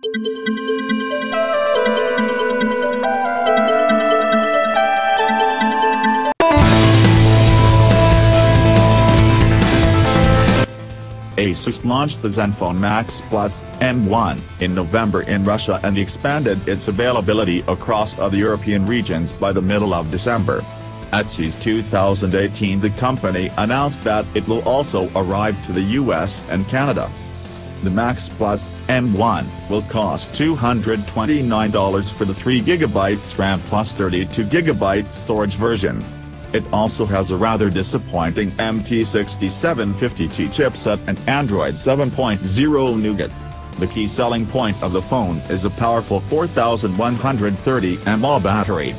Asus launched the Zenfone Max Plus M1 in November in Russia and expanded its availability across other European regions by the middle of December. At CES 2018, the company announced that it will also arrive to the US and Canada. The Max Plus M1 will cost $229 for the 3GB RAM plus 32GB storage version. It also has a rather disappointing MT6750T chipset and Android 7.0 Nougat. The key selling point of the phone is a powerful 4130 mAh battery.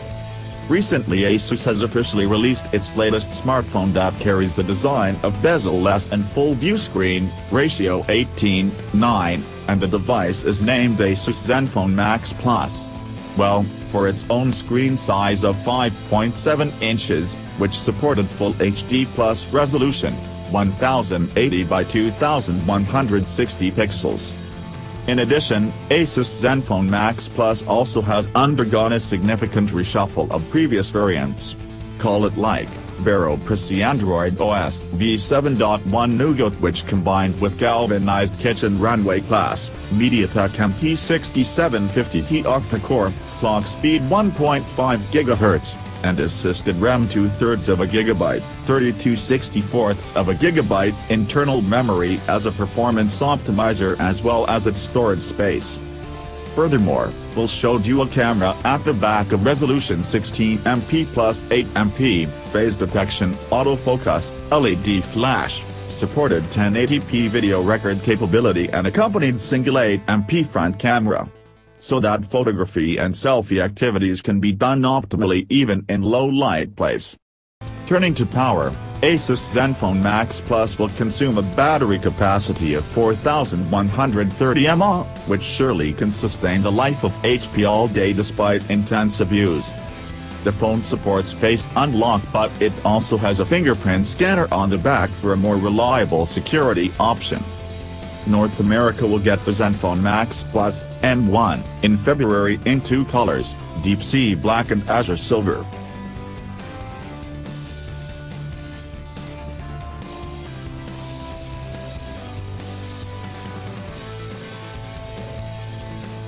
Recently, Asus has officially released its latest smartphone that carries the design of bezel-less and full-view screen, ratio 18:9, and the device is named Asus Zenfone Max Plus. Well, for its own screen size of 5.7 inches, which supported Full HD Plus resolution, 1080 by 2160 pixels. In addition, Asus Zenfone Max Plus also has undergone a significant reshuffle of previous variants. Call it like beroprasi Android OS v7.1 Nougat, which combined with galvanized kitchen runway class, Mediatek MT6750T Octa core, clock speed 1.5 GHz, and assisted RAM 2/3 of a gigabyte, 32/64 of a gigabyte internal memory as a performance optimizer as well as its storage space. Furthermore, will show dual camera at the back of resolution 16MP plus 8MP, phase detection, autofocus, LED flash, supported 1080p video record capability and accompanied single 8MP front camera, so that photography and selfie activities can be done optimally even in low light place. Turning to power, Asus Zenfone Max Plus will consume a battery capacity of 4130 mAh, which surely can sustain the life of HP all day despite intensive use. The phone supports face unlock, but it also has a fingerprint scanner on the back for a more reliable security option. North America will get the Zenfone Max Plus M1 in February in two colors, Deep Sea Black and Azure Silver.